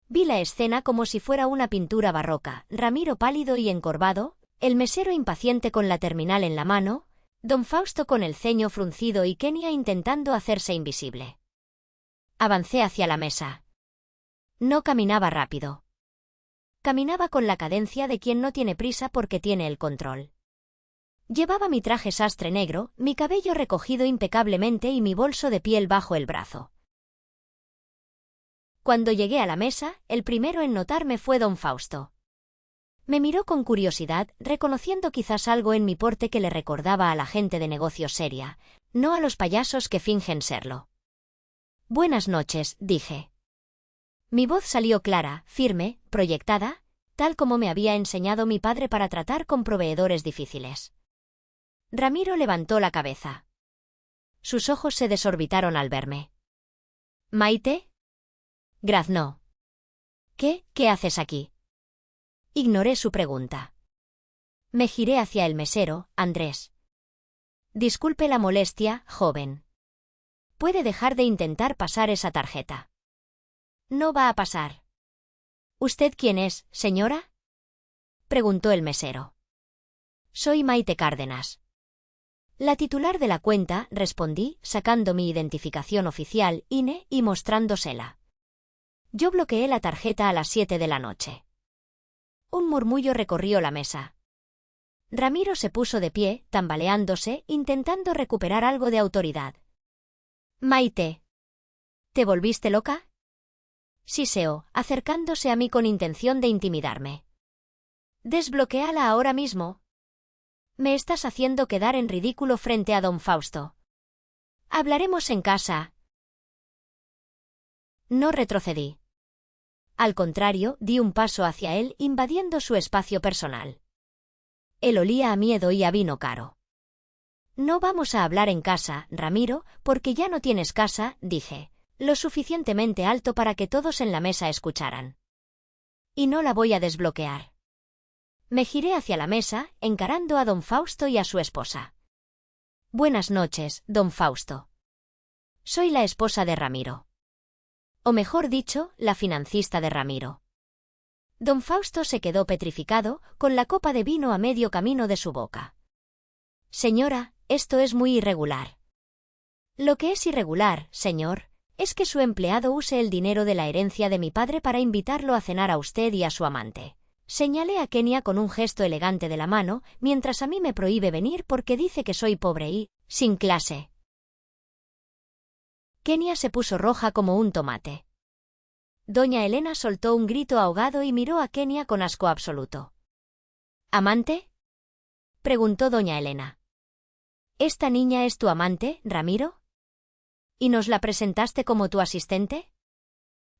Vi la escena como si fuera una pintura barroca, Ramiro pálido y encorvado, el mesero impaciente con la terminal en la mano, don Fausto con el ceño fruncido y Kenia intentando hacerse invisible. Avancé hacia la mesa. No caminaba rápido. Caminaba con la cadencia de quien no tiene prisa porque tiene el control. Llevaba mi traje sastre negro, mi cabello recogido impecablemente y mi bolso de piel bajo el brazo. Cuando llegué a la mesa, el primero en notarme fue don Fausto. Me miró con curiosidad, reconociendo quizás algo en mi porte que le recordaba a la gente de negocios seria, no a los payasos que fingen serlo. «Buenas noches», dije. Mi voz salió clara, firme, proyectada, tal como me había enseñado mi padre para tratar con proveedores difíciles. Ramiro levantó la cabeza. Sus ojos se desorbitaron al verme. «¿Maite?» graznó. ¿Qué haces aquí?» Ignoré su pregunta. Me giré hacia el mesero, Andrés. «Disculpe la molestia, joven. ¿Puede dejar de intentar pasar esa tarjeta?» «No va a pasar». «¿Usted quién es, señora?», preguntó el mesero. «Soy Maite Cárdenas». «La titular de la cuenta», respondí, sacando mi identificación oficial, INE, y mostrándosela. Yo bloqueé la tarjeta a las 7 de la noche. Un murmullo recorrió la mesa. Ramiro se puso de pie, tambaleándose, intentando recuperar algo de autoridad. «Maite, ¿te volviste loca?», siseó, acercándose a mí con intención de intimidarme. «Desbloquéala ahora mismo. Me estás haciendo quedar en ridículo frente a don Fausto. Hablaremos en casa». No retrocedí. Al contrario, di un paso hacia él, invadiendo su espacio personal. Él olía a miedo y a vino caro. «No vamos a hablar en casa, Ramiro, porque ya no tienes casa», dije, lo suficientemente alto para que todos en la mesa escucharan. «Y no la voy a desbloquear». Me giré hacia la mesa, encarando a don Fausto y a su esposa. «Buenas noches, don Fausto. Soy la esposa de Ramiro. O mejor dicho, la financista de Ramiro. Don Fausto se quedó petrificado, con la copa de vino a medio camino de su boca. Señora, esto es muy irregular. Lo que es irregular, señor, es que su empleado use el dinero de la herencia de mi padre para invitarlo a cenar a usted y a su amante. Señalé a Kenia con un gesto elegante de la mano, mientras a mí me prohíbe venir porque dice que soy pobre y sin clase. Kenia se puso roja como un tomate. Doña Elena soltó un grito ahogado y miró a Kenia con asco absoluto. ¿Amante?, preguntó doña Elena. ¿Esta niña es tu amante, Ramiro? ¿Y nos la presentaste como tu asistente?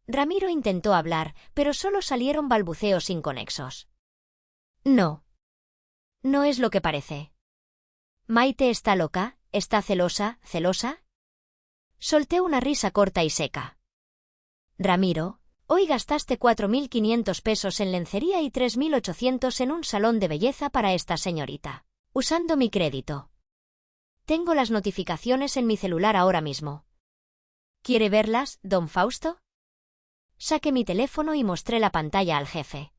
Ramiro intentó hablar, pero solo salieron balbuceos inconexos. No. No es lo que parece. Maite está loca, está celosa, ¿celosa? Solté una risa corta y seca. Ramiro, hoy gastaste 4.500 pesos en lencería y 3.800 en un salón de belleza para esta señorita, usando mi crédito. Tengo las notificaciones en mi celular ahora mismo. ¿Quiere verlas, don Fausto? Saqué mi teléfono y mostré la pantalla al jefe.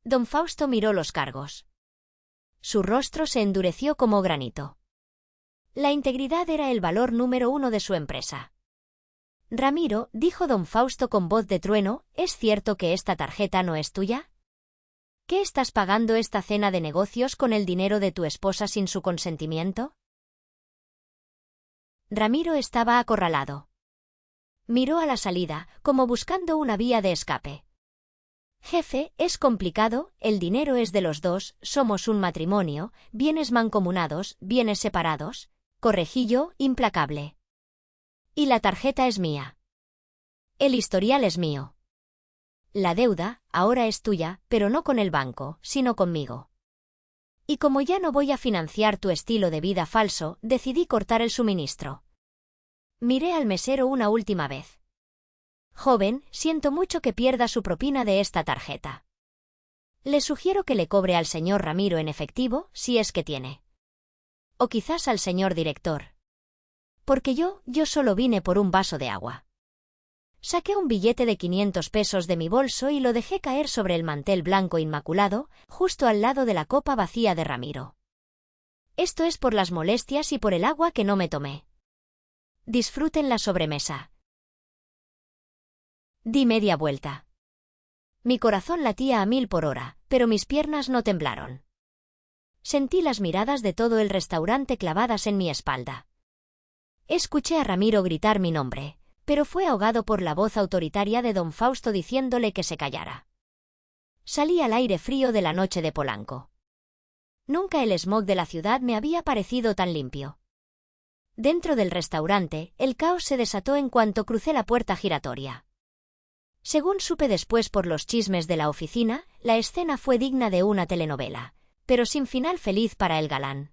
Don Fausto miró los cargos. Su rostro se endureció como granito. La integridad era el valor número 1 de su empresa. Ramiro, dijo don Fausto con voz de trueno, ¿es cierto que esta tarjeta no es tuya? ¿Qué estás pagando esta cena de negocios con el dinero de tu esposa sin su consentimiento? Ramiro estaba acorralado. Miró a la salida, como buscando una vía de escape. Jefe, es complicado, el dinero es de los dos, somos un matrimonio, bienes mancomunados, bienes separados, corregí yo, implacable. Y la tarjeta es mía. El historial es mío. La deuda, ahora es tuya, pero no con el banco, sino conmigo. Y como ya no voy a financiar tu estilo de vida falso, decidí cortar el suministro. Miré al mesero una última vez. Joven, siento mucho que pierda su propina de esta tarjeta. Le sugiero que le cobre al señor Ramiro en efectivo, si es que tiene. O quizás al señor director. Porque yo solo vine por un vaso de agua. Saqué un billete de 500 pesos de mi bolso y lo dejé caer sobre el mantel blanco inmaculado, justo al lado de la copa vacía de Ramiro. Esto es por las molestias y por el agua que no me tomé. Disfruten la sobremesa. Di media vuelta. Mi corazón latía a 1000 por hora, pero mis piernas no temblaron. Sentí las miradas de todo el restaurante clavadas en mi espalda. Escuché a Ramiro gritar mi nombre, pero fue ahogado por la voz autoritaria de don Fausto diciéndole que se callara. Salí al aire frío de la noche de Polanco. Nunca el smog de la ciudad me había parecido tan limpio. Dentro del restaurante, el caos se desató en cuanto crucé la puerta giratoria. Según supe después por los chismes de la oficina, la escena fue digna de una telenovela, pero sin final feliz para el galán.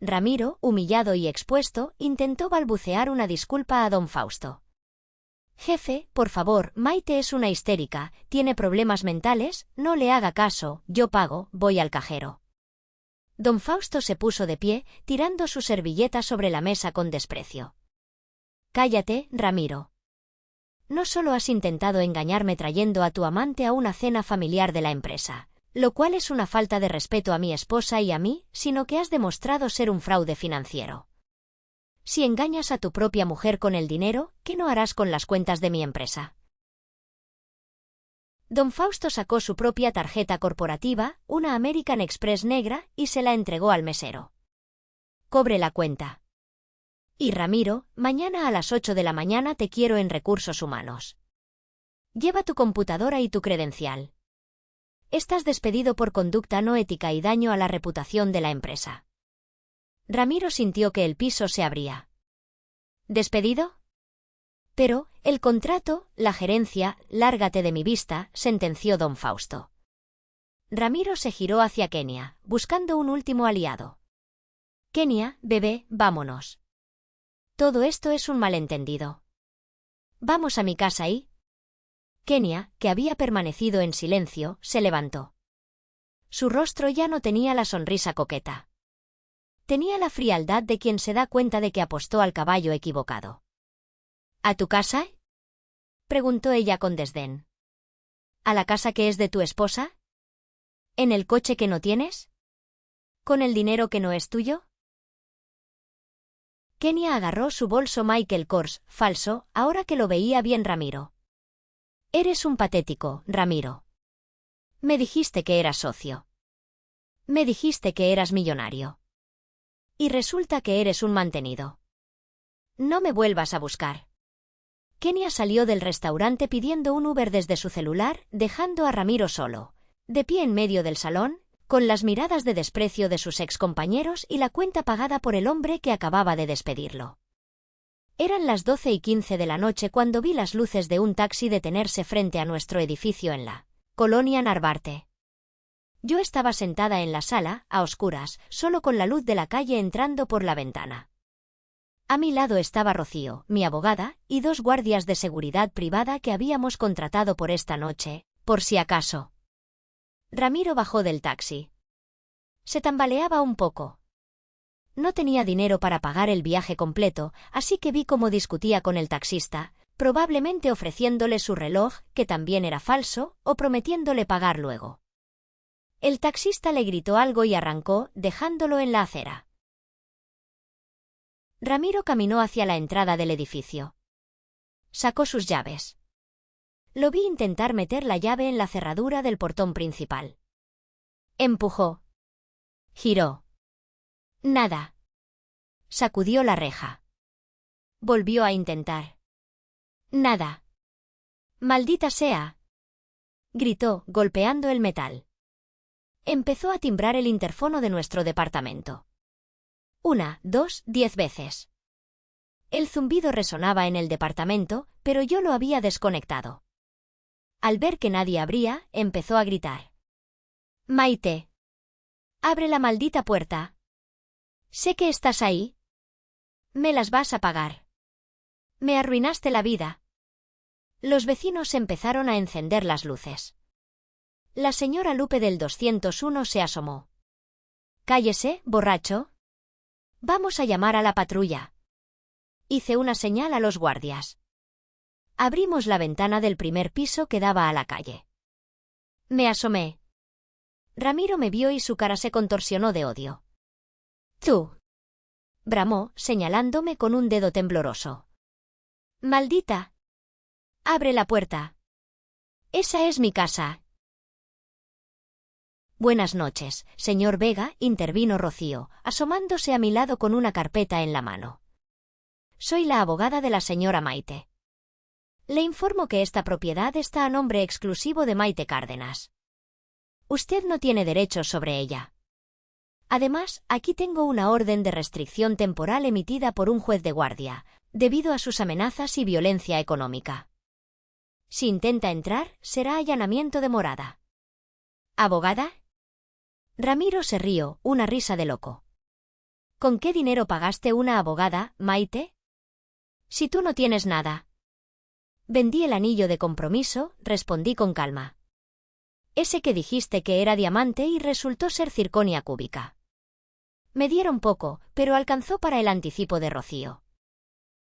Ramiro, humillado y expuesto, intentó balbucear una disculpa a don Fausto. Jefe, por favor, Maite es una histérica, tiene problemas mentales, no le haga caso, yo pago, voy al cajero. Don Fausto se puso de pie, tirando su servilleta sobre la mesa con desprecio. Cállate, Ramiro. No solo has intentado engañarme trayendo a tu amante a una cena familiar de la empresa, lo cual es una falta de respeto a mi esposa y a mí, sino que has demostrado ser un fraude financiero. Si engañas a tu propia mujer con el dinero, ¿qué no harás con las cuentas de mi empresa? Don Fausto sacó su propia tarjeta corporativa, una American Express negra, y se la entregó al mesero. Cobre la cuenta. Y Ramiro, mañana a las 8 de la mañana te quiero en Recursos Humanos. Lleva tu computadora y tu credencial. Estás despedido por conducta no ética y daño a la reputación de la empresa. Ramiro sintió que el piso se abría. ¿Despedido? Pero, el contrato, la gerencia, lárgate de mi vista, sentenció don Fausto. Ramiro se giró hacia Kenia, buscando un último aliado. Kenia, bebé, vámonos. Todo esto es un malentendido. Vamos a mi casa y... Kenia, que había permanecido en silencio, se levantó. Su rostro ya no tenía la sonrisa coqueta. Tenía la frialdad de quien se da cuenta de que apostó al caballo equivocado. ¿A tu casa? Preguntó ella con desdén. ¿A la casa que es de tu esposa? ¿En el coche que no tienes? ¿Con el dinero que no es tuyo? Kenia agarró su bolso Michael Kors, falso, ahora que lo veía bien Ramiro. Eres un patético, Ramiro. Me dijiste que eras socio. Me dijiste que eras millonario. Y resulta que eres un mantenido. No me vuelvas a buscar. Kenia salió del restaurante pidiendo un Uber desde su celular, dejando a Ramiro solo, de pie en medio del salón, con las miradas de desprecio de sus excompañeros y la cuenta pagada por el hombre que acababa de despedirlo. Eran las 12:15 de la noche cuando vi las luces de un taxi detenerse frente a nuestro edificio en la Colonia Narvarte. Yo estaba sentada en la sala, a oscuras, solo con la luz de la calle entrando por la ventana. A mi lado estaba Rocío, mi abogada, y 2 guardias de seguridad privada que habíamos contratado por esta noche, por si acaso. Ramiro bajó del taxi. Se tambaleaba un poco. No tenía dinero para pagar el viaje completo, así que vi cómo discutía con el taxista, probablemente ofreciéndole su reloj, que también era falso, o prometiéndole pagar luego. El taxista le gritó algo y arrancó, dejándolo en la acera. Ramiro caminó hacia la entrada del edificio. Sacó sus llaves. Lo vi intentar meter la llave en la cerradura del portón principal. Empujó. Giró. Nada. Sacudió la reja. Volvió a intentar. Nada. ¡Maldita sea!, gritó, golpeando el metal. Empezó a timbrar el interfono de nuestro departamento. 1, 2, 10 veces. El zumbido resonaba en el departamento, pero yo lo había desconectado. Al ver que nadie abría, empezó a gritar. Maite. Abre la maldita puerta. Sé que estás ahí. Me las vas a pagar. Me arruinaste la vida. Los vecinos empezaron a encender las luces. La señora Lupe del 201 se asomó. Cállese, borracho. Vamos a llamar a la patrulla. Hice una señal a los guardias. Abrimos la ventana del primer piso que daba a la calle. Me asomé. Ramiro me vio y su cara se contorsionó de odio. Tú. Bramó, señalándome con un dedo tembloroso. Maldita. Abre la puerta. Esa es mi casa. Buenas noches, señor Vega, intervino Rocío, asomándose a mi lado con una carpeta en la mano. Soy la abogada de la señora Maite. Le informo que esta propiedad está a nombre exclusivo de Maite Cárdenas. Usted no tiene derechos sobre ella. Además, aquí tengo una orden de restricción temporal emitida por un juez de guardia, debido a sus amenazas y violencia económica. Si intenta entrar, será allanamiento de morada. ¿Abogada? Ramiro se rió, una risa de loco. ¿Con qué dinero pagaste una abogada, Maite? Si tú no tienes nada. Vendí el anillo de compromiso, respondí con calma. Ese que dijiste que era diamante y resultó ser circonia cúbica. Me dieron poco, pero alcanzó para el anticipo de Rocío.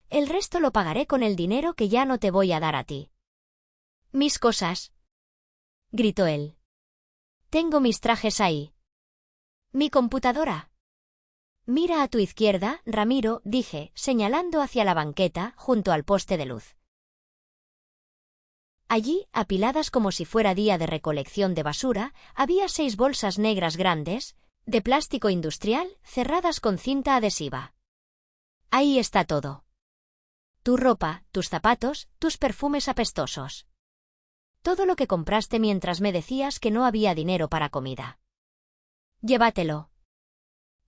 El resto lo pagaré con el dinero que ya no te voy a dar a ti. Mis cosas. Gritó él. Tengo mis trajes ahí. Mi computadora. Mira a tu izquierda, Ramiro, dije, señalando hacia la banqueta, junto al poste de luz. Allí, apiladas como si fuera día de recolección de basura, había 6 bolsas negras grandes, de plástico industrial, cerradas con cinta adhesiva. Ahí está todo. Tu ropa, tus zapatos, tus perfumes apestosos. Todo lo que compraste mientras me decías que no había dinero para comida. Llévatelo.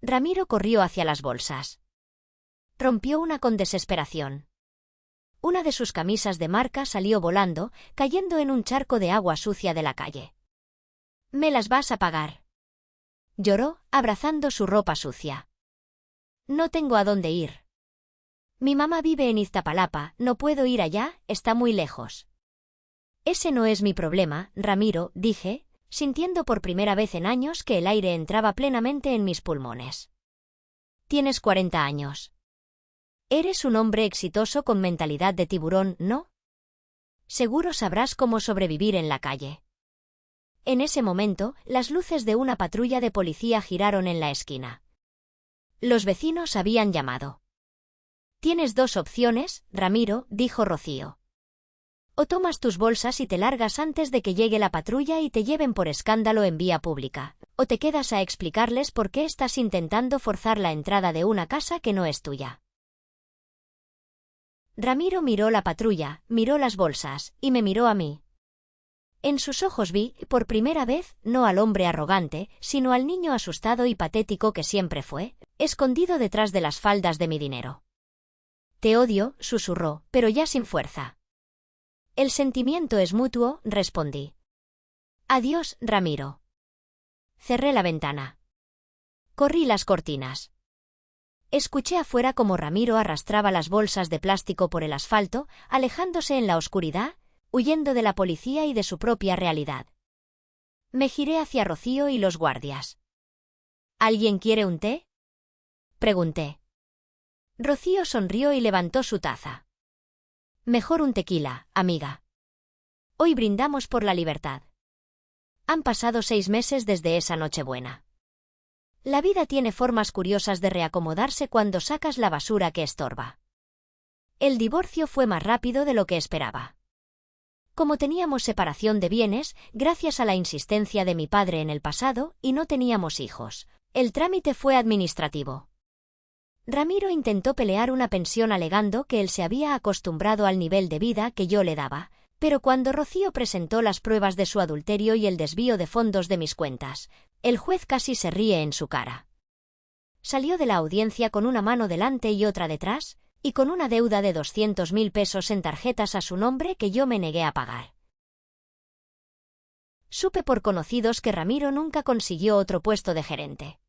Ramiro corrió hacia las bolsas. Rompió una con desesperación. Una de sus camisas de marca salió volando, cayendo en un charco de agua sucia de la calle. «Me las vas a pagar», lloró, abrazando su ropa sucia. «No tengo a dónde ir. Mi mamá vive en Iztapalapa, no puedo ir allá, está muy lejos». «Ese no es mi problema, Ramiro», dije, sintiendo por primera vez en años que el aire entraba plenamente en mis pulmones. «Tienes 40 años. Eres un hombre exitoso con mentalidad de tiburón, ¿no?» Seguro sabrás cómo sobrevivir en la calle. En ese momento, las luces de una patrulla de policía giraron en la esquina. Los vecinos habían llamado. «Tienes dos opciones, Ramiro», dijo Rocío. «O tomas tus bolsas y te largas antes de que llegue la patrulla y te lleven por escándalo en vía pública, o te quedas a explicarles por qué estás intentando forzar la entrada de una casa que no es tuya». Ramiro miró la patrulla, miró las bolsas, y me miró a mí. En sus ojos vi, por primera vez, no al hombre arrogante, sino al niño asustado y patético que siempre fue, escondido detrás de las faldas de mi dinero. «Te odio», susurró, pero ya sin fuerza. «El sentimiento es mutuo», respondí. «Adiós, Ramiro». Cerré la ventana. Corrí las cortinas. Escuché afuera cómo Ramiro arrastraba las bolsas de plástico por el asfalto, alejándose en la oscuridad, huyendo de la policía y de su propia realidad. Me giré hacia Rocío y los guardias. «¿Alguien quiere un té?», pregunté. Rocío sonrió y levantó su taza. «Mejor un tequila, amiga. Hoy brindamos por la libertad». Han pasado 6 meses desde esa Nochebuena. La vida tiene formas curiosas de reacomodarse cuando sacas la basura que estorba. El divorcio fue más rápido de lo que esperaba. Como teníamos separación de bienes, gracias a la insistencia de mi padre en el pasado, y no teníamos hijos, el trámite fue administrativo. Ramiro intentó pelear una pensión alegando que él se había acostumbrado al nivel de vida que yo le daba, pero cuando Rocío presentó las pruebas de su adulterio y el desvío de fondos de mis cuentas, el juez casi se ríe en su cara. Salió de la audiencia con una mano delante y otra detrás, y con una deuda de 200.000 pesos en tarjetas a su nombre que yo me negué a pagar. Supe por conocidos que Ramiro nunca consiguió otro puesto de gerente.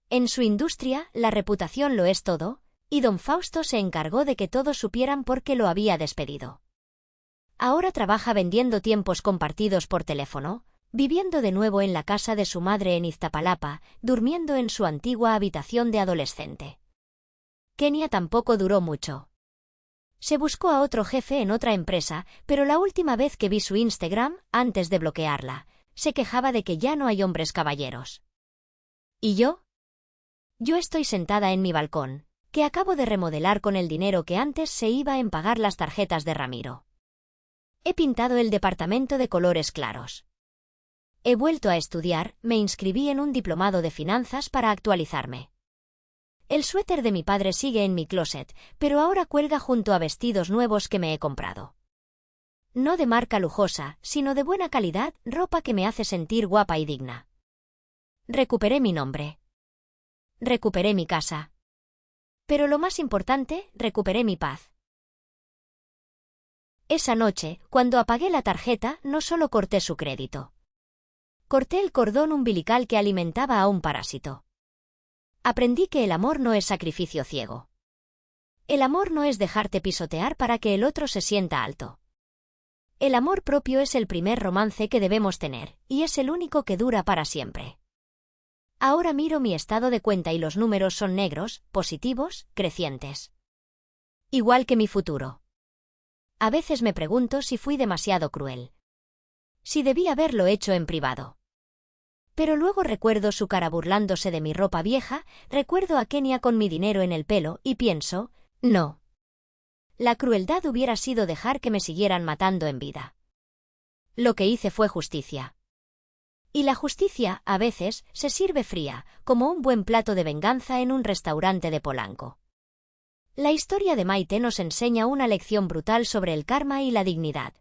En su industria, la reputación lo es todo, y don Fausto se encargó de que todos supieran por qué lo había despedido. Ahora trabaja vendiendo tiempos compartidos por teléfono, viviendo de nuevo en la casa de su madre en Iztapalapa, durmiendo en su antigua habitación de adolescente. Kenia tampoco duró mucho. Se buscó a otro jefe en otra empresa, pero la última vez que vi su Instagram, antes de bloquearla, se quejaba de que ya no hay hombres caballeros. ¿Y yo? Yo estoy sentada en mi balcón, que acabo de remodelar con el dinero que antes se iba en pagar las tarjetas de Ramiro. He pintado el departamento de colores claros. He vuelto a estudiar, me inscribí en un diplomado de finanzas para actualizarme. El suéter de mi padre sigue en mi closet, pero ahora cuelga junto a vestidos nuevos que me he comprado. No de marca lujosa, sino de buena calidad, ropa que me hace sentir guapa y digna. Recuperé mi nombre. Recuperé mi casa. Pero lo más importante, recuperé mi paz. Esa noche, cuando apagué la tarjeta, no solo corté su crédito. Corté el cordón umbilical que alimentaba a un parásito. Aprendí que el amor no es sacrificio ciego. El amor no es dejarte pisotear para que el otro se sienta alto. El amor propio es el primer romance que debemos tener, y es el único que dura para siempre. Ahora miro mi estado de cuenta y los números son negros, positivos, crecientes. Igual que mi futuro. A veces me pregunto si fui demasiado cruel. Si debí haberlo hecho en privado. Pero luego recuerdo su cara burlándose de mi ropa vieja, recuerdo a Kenia con mi dinero en el pelo y pienso, no. La crueldad hubiera sido dejar que me siguieran matando en vida. Lo que hice fue justicia. Y la justicia, a veces, se sirve fría, como un buen plato de venganza en un restaurante de Polanco. La historia de Maite nos enseña una lección brutal sobre el karma y la dignidad.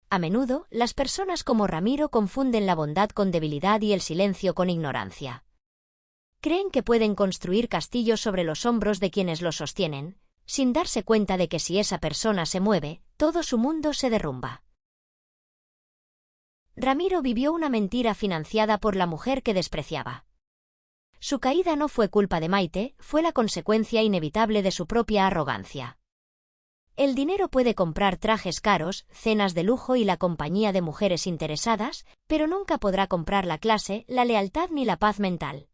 A menudo, las personas como Ramiro confunden la bondad con debilidad y el silencio con ignorancia. Creen que pueden construir castillos sobre los hombros de quienes los sostienen, sin darse cuenta de que si esa persona se mueve, todo su mundo se derrumba. Ramiro vivió una mentira financiada por la mujer que despreciaba. Su caída no fue culpa de Maite, fue la consecuencia inevitable de su propia arrogancia. El dinero puede comprar trajes caros, cenas de lujo y la compañía de mujeres interesadas, pero nunca podrá comprar la clase, la lealtad ni la paz mental.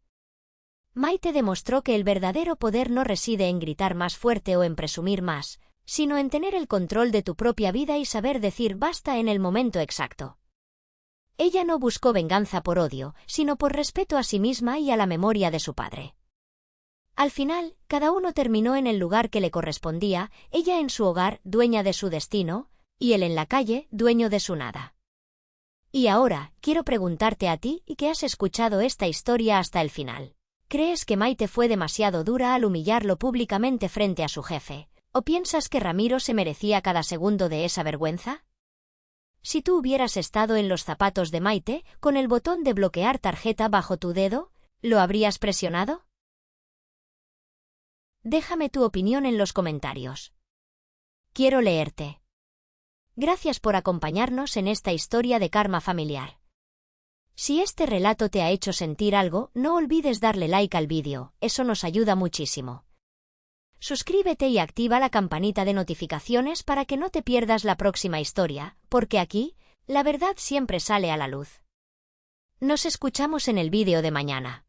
Maite demostró que el verdadero poder no reside en gritar más fuerte o en presumir más, sino en tener el control de tu propia vida y saber decir basta en el momento exacto. Ella no buscó venganza por odio, sino por respeto a sí misma y a la memoria de su padre. Al final, cada uno terminó en el lugar que le correspondía, ella en su hogar, dueña de su destino, y él en la calle, dueño de su nada. Y ahora, quiero preguntarte a ti, y que has escuchado esta historia hasta el final. ¿Crees que Maite fue demasiado dura al humillarlo públicamente frente a su jefe? ¿O piensas que Ramiro se merecía cada segundo de esa vergüenza? Si tú hubieras estado en los zapatos de Maite, con el botón de bloquear tarjeta bajo tu dedo, ¿lo habrías presionado? Déjame tu opinión en los comentarios. Quiero leerte. Gracias por acompañarnos en esta historia de karma familiar. Si este relato te ha hecho sentir algo, no olvides darle like al vídeo, eso nos ayuda muchísimo. Suscríbete y activa la campanita de notificaciones para que no te pierdas la próxima historia, porque aquí, la verdad siempre sale a la luz. Nos escuchamos en el vídeo de mañana.